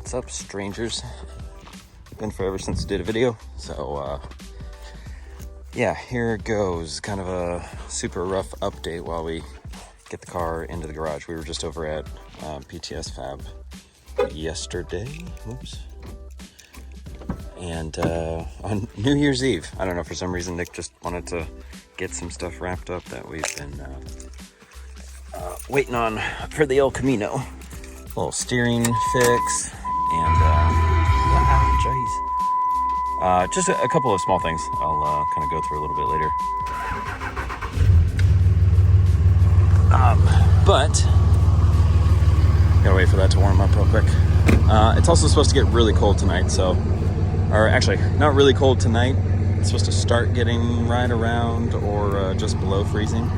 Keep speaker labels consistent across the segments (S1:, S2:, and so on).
S1: What's up, strangers? Been forever since I did a video, so yeah, here it goes. Kind of a super rough update while we get the car into the garage. We were just over at PTS Fab yesterday, and on New Year's Eve, I don't know, for some reason Nick just wanted to get some stuff wrapped up that we've been waiting on for the El Camino. A little steering fix and just a couple of small things I'll kind of go through a little bit later. But gotta wait for that to warm up real quick. It's also supposed to get really cold tonight, or actually not really cold tonight. It's supposed to start getting right around or just below freezing,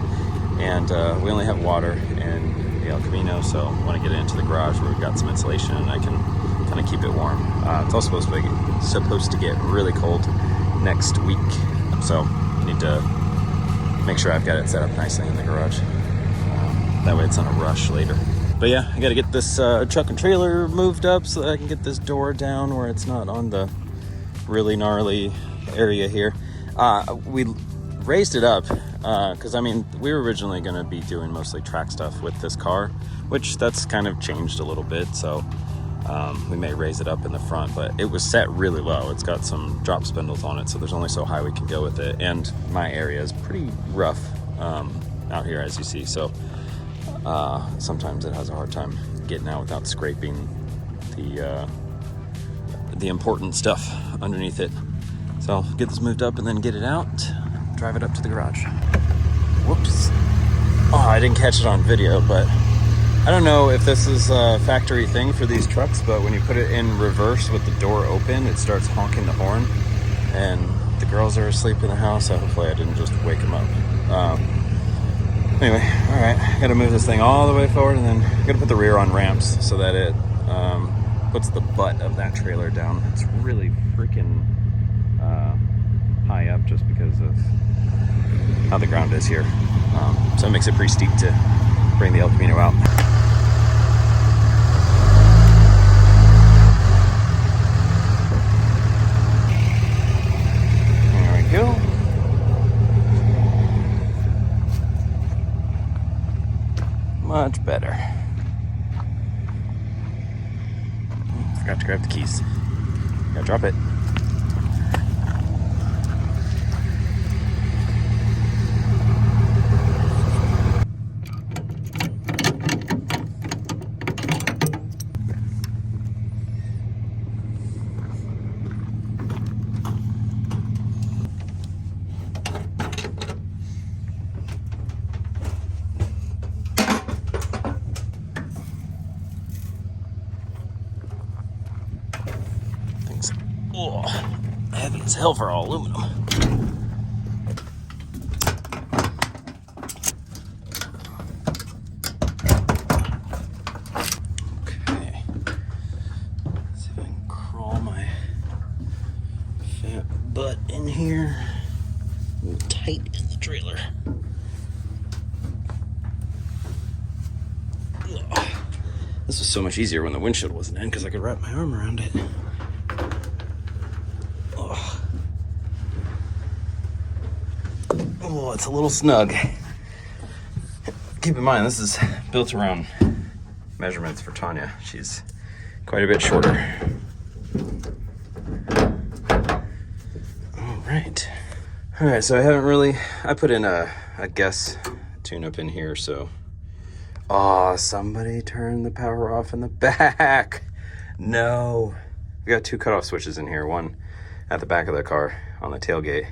S1: and we only have water in the El Camino, so I want to get it into the garage where we've got some insulation and I can kind of keep it warm. It's also supposed to get really cold next week, so I need to make sure I've got it set up nicely in the garage. That way it's on a rush later. But yeah, I got to get this truck and trailer moved up so that I can get this door down where it's not on the really gnarly area here. We raised it up because I mean, we were originally going to be doing mostly track stuff with this car, which that's kind of changed a little bit, so we may raise it up in the front, but it was set really low. It's got some drop spindles on it, so there's only so high we can go with it, and my area is pretty rough out here, as you see, so sometimes it has a hard time getting out without scraping the important stuff underneath it. So get this moved up and then get it out, drive it up to the garage. Whoops. Oh, I didn't catch it on video, but I don't know if this is a factory thing for these trucks, but when you put it in reverse with the door open, it starts honking the horn, and the girls are asleep in the house, so hopefully I didn't just wake them up. Anyway, all right, gotta move this thing all the way forward, and then gotta put the rear on ramps so that it puts the butt of that trailer down. It's really freaking high up just because of how the ground is here. So it makes it pretty steep to bring the El Camino out. There we go. Much better. Forgot to grab the keys. Gotta drop it. Oh, heavy as hell for all aluminum. Okay. Let's see if I can crawl my fat butt in here. Ooh, tight in the trailer. Ugh. This was so much easier when the windshield wasn't in because I could wrap my arm around it. Oh, it's a little snug. Keep in mind, this is built around measurements for Tanya. She's quite a bit shorter. All right, so I put in a guess tune-up in here, so. Oh, somebody turned the power off in the back. No. We got two cutoff switches in here, one at the back of the car on the tailgate,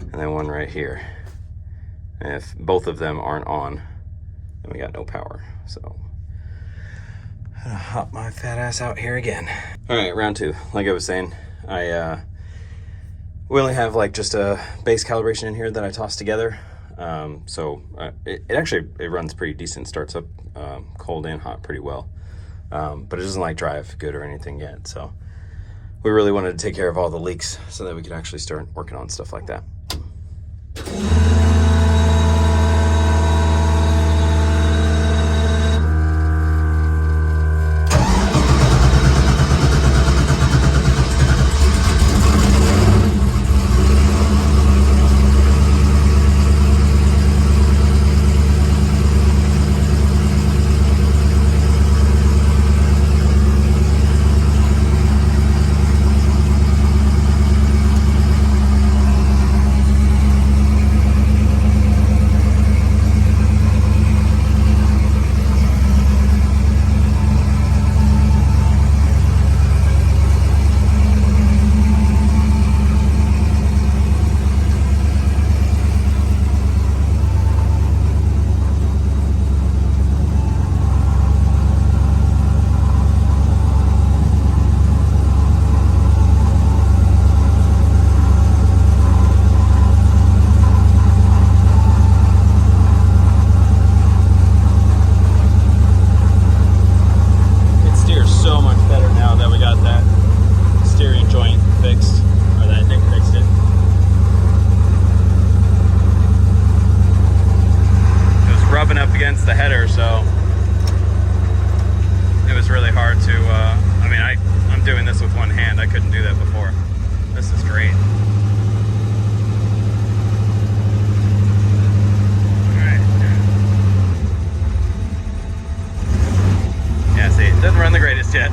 S1: and then one right here. And if both of them aren't on, then we got no power. So I'm gonna hop my fat ass out here again. All right, round two. Like I was saying, we only have like just a base calibration in here that I tossed together. It runs pretty decent, starts up cold and hot pretty well. But it doesn't like drive good or anything yet. So we really wanted to take care of all the leaks so that we could actually start working on stuff like that. rubbing up against the header, so it was really hard to, I mean, I'm doing this with one hand. I couldn't do that before. This is great. Yeah, see, it doesn't run the greatest yet.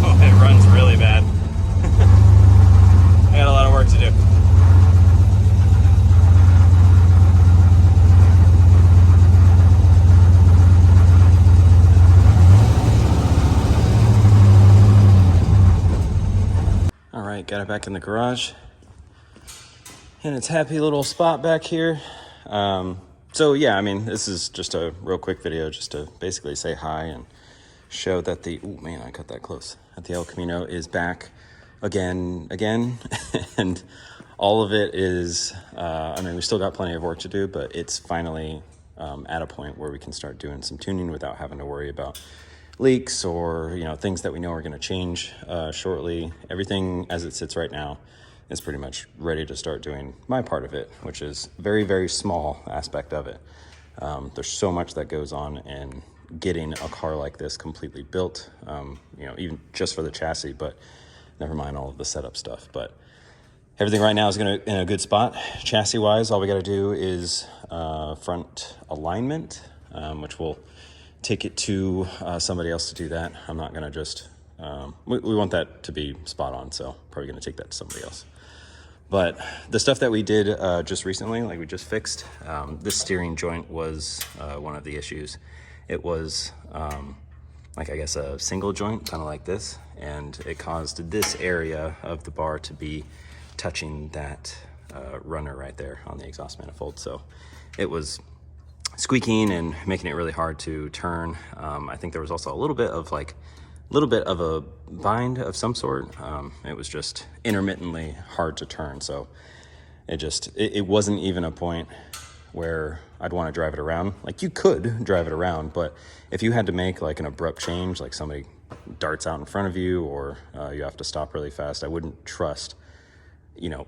S1: Oh, it runs really bad. I got a lot of work to do. Got it back in the garage in its happy little spot back here. So yeah, I mean, this is just a real quick video just to basically say hi and show that the, oh man, I cut that close, that the El Camino is back again, and all of it is, I mean, we still got plenty of work to do, but it's finally at a point where we can start doing some tuning without having to worry about leaks or, you know, things that we know are going to change shortly. Everything as it sits right now is pretty much ready to start doing my part of it, which is very, very small aspect of it. There's so much that goes on in getting a car like this completely built, you know, even just for the chassis, but never mind all of the setup stuff. But everything right now is in a good spot. Chassis wise, all we got to do is front alignment, which will take it to somebody else to do that. I'm not gonna just, we want that to be spot on, so probably gonna take that to somebody else. But the stuff that we did just recently, like we just fixed, this steering joint was one of the issues. It was like, I guess, a single joint, kind of like this, and it caused this area of the bar to be touching that runner right there on the exhaust manifold. So it was squeaking and making it really hard to turn. I think there was also a little bit of a bind of some sort. It was just intermittently hard to turn. So it wasn't even a point where I'd want to drive it around. Like, you could drive it around, but if you had to make like an abrupt change, like somebody darts out in front of you, or you have to stop really fast, I wouldn't trust, you know,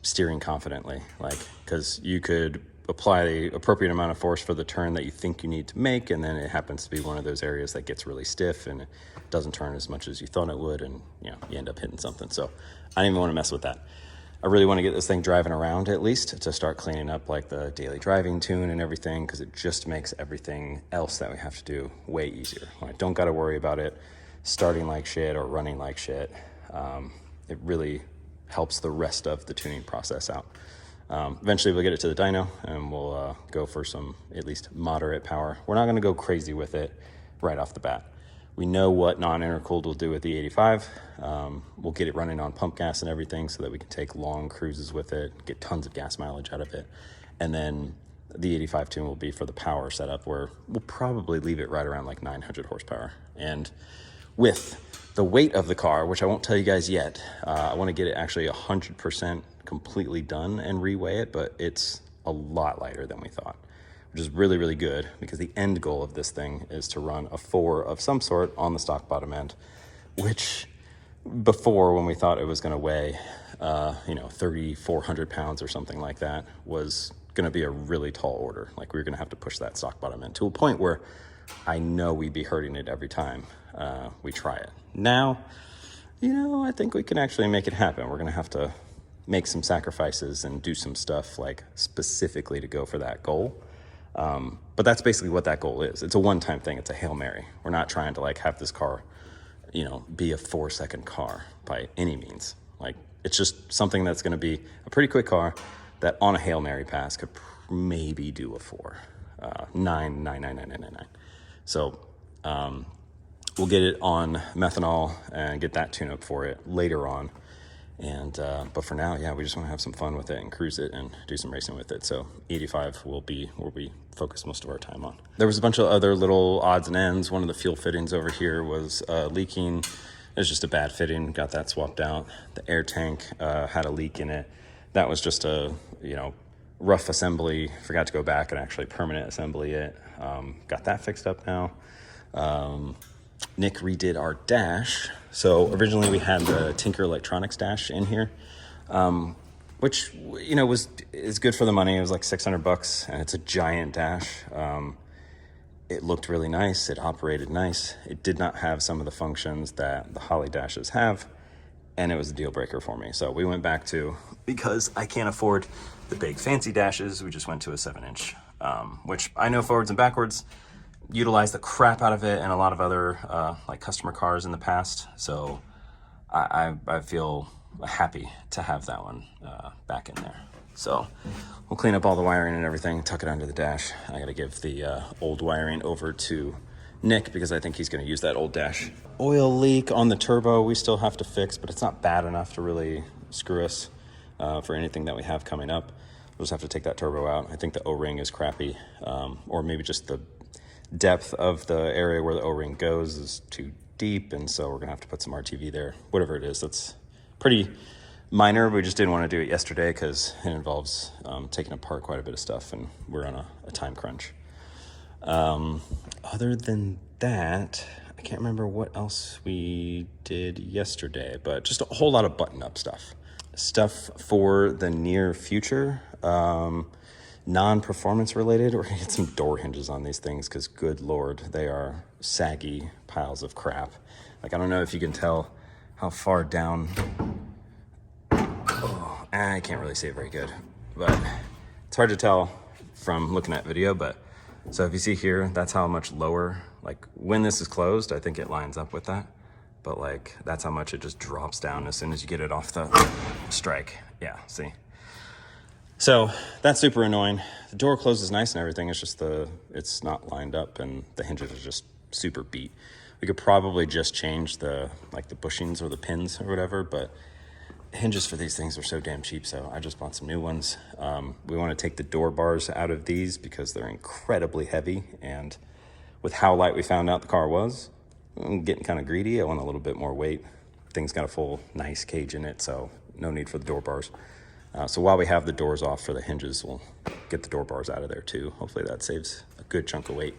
S1: steering confidently, like, because you could apply the appropriate amount of force for the turn that you think you need to make, and then it happens to be one of those areas that gets really stiff and it doesn't turn as much as you thought it would, and you know, you end up hitting something. So I didn't even want to mess with that. I really want to get this thing driving around, at least to start cleaning up like the daily driving tune and everything, because it just makes everything else that we have to do way easier. When I don't got to worry about it starting like shit or running like shit, it really helps the rest of the tuning process out. Eventually we'll get it to the dyno and we'll go for some at least moderate power. We're not going to go crazy with it right off the bat. We know what non-intercooled will do with the 85. We'll get it running on pump gas and everything so that we can take long cruises with it, get tons of gas mileage out of it. And then the 85 tune will be for the power setup, where we'll probably leave it right around like 900 horsepower. And with the weight of the car, which I won't tell you guys yet, I want to get it actually 100% completely done and reweigh it, but it's a lot lighter than we thought, which is really, really good, because the end goal of this thing is to run a 4 of some sort on the stock bottom end, which before, when we thought it was going to weigh, 3,400 pounds or something like that, was going to be a really tall order. Like, we were going to have to push that stock bottom end to a point where I know we'd be hurting it every time we try it. Now, I think we can actually make it happen. We're going to have to make some sacrifices and do some stuff like specifically to go for that goal. But that's basically what that goal is. It's a one-time thing. It's a Hail Mary. We're not trying to like have this car, be a 4-second car by any means. Like, it's just something that's going to be a pretty quick car that on a Hail Mary pass could maybe do a 4, 9. So, we'll get it on methanol and get that tune up for it later on. And but for now, yeah, we just want to have some fun with it and cruise it and do some racing with it. So 85 will be where we focus most of our time on. There was a bunch of other little odds and ends. One of the fuel fittings over here was leaking. It was just a bad fitting. Got that swapped out. The air tank had a leak in it. That was just a rough assembly. Forgot to go back and actually permanent assembly it. Got that fixed up now. Nick redid our dash. So originally we had the Tinker Electronics dash in here, which, you know, is good for the money. It was like $600 and it's a giant dash. It looked really nice. It operated nice. It did not have some of the functions that the Holly dashes have, and it was a deal breaker for me. So we went back to, because I can't afford the big fancy dashes, we just went to a 7-inch, which I know forwards and backwards utilized the crap out of it and a lot of other like customer cars in the past. So I feel happy to have that one back in there. So we'll clean up all the wiring and everything, tuck it under the dash. I gotta give the old wiring over to Nick because I think he's gonna use that old dash. Oil leak on the turbo we still have to fix, but it's not bad enough to really screw us for anything that we have coming up. We'll just have to take that turbo out. I think the O-ring is crappy, or maybe just the depth of the area where the O-ring goes is too deep, and so we're gonna have to put some RTV there. Whatever it is, that's pretty minor. We just didn't want to do it yesterday because it involves taking apart quite a bit of stuff, and we're on a time crunch. Other than that, I can't remember what else we did yesterday, but just a whole lot of button-up stuff for the near future. Non-performance related, we're gonna get some door hinges on these things because good Lord, they are saggy piles of crap. Like, I don't know if you can tell how far down. Oh, I can't really see it very good, but it's hard to tell from looking at video. But so if you see here, that's how much lower, like when this is closed, I think it lines up with that. But like, that's how much it just drops down as soon as you get it off the strike. Yeah, see? So that's super annoying. The door closes nice and everything. It's just it's not lined up and the hinges are just super beat. We could probably just change the bushings or the pins or whatever, but hinges for these things are so damn cheap, so I just bought some new ones. We want to take the door bars out of these because they're incredibly heavy, and with how light we found out the car was, I'm getting kind of greedy. I want a little bit more weight. Thing's got a full nice cage in it, so no need for the door bars. So while we have the doors off for the hinges, we'll get the door bars out of there too. Hopefully that saves a good chunk of weight.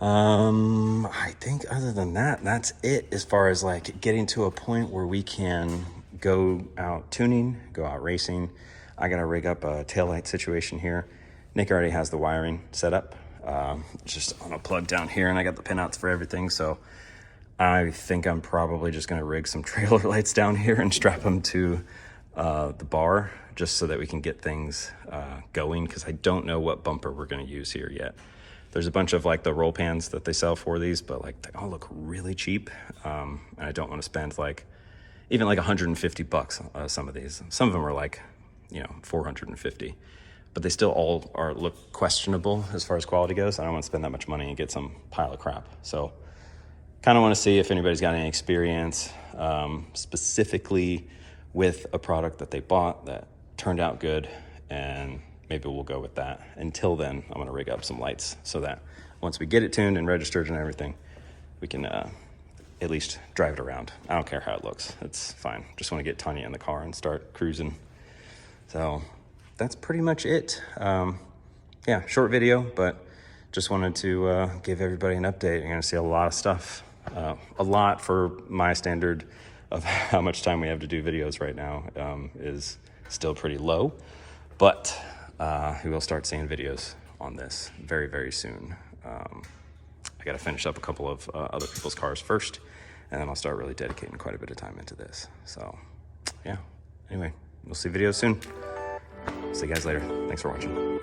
S1: I think other than that, that's it as far as like getting to a point where we can go out tuning, go out racing. I gotta rig up a taillight situation here. Nick already has the wiring set up, just on a plug down here, and I got the pinouts for everything. So I think I'm probably just gonna rig some trailer lights down here and strap them to the bar just so that we can get things going, because I don't know what bumper we're going to use here yet. There's a bunch of like the roll pans that they sell for these, but like they all look really cheap, and I don't want to spend like even like $150 some of these. Some of them are like, you know, $450, but they still all look questionable as far as quality goes. I don't want to spend that much money and get some pile of crap. So kind of want to see if anybody's got any experience specifically with a product that they bought that turned out good, and maybe we'll go with that. Until then, I'm gonna rig up some lights so that once we get it tuned and registered and everything, we can at least drive it around. I don't care how it looks, it's fine. Just wanna get Tanya in the car and start cruising. So that's pretty much it. Yeah, short video, but just wanted to give everybody an update. You're gonna see a lot of stuff, a lot for my standard of how much time we have to do videos right now is still pretty low, but we will start seeing videos on this very, very soon. I gotta finish up a couple of other people's cars first, and then I'll start really dedicating quite a bit of time into this. So yeah, anyway, we'll see videos soon. See you guys later. Thanks for watching.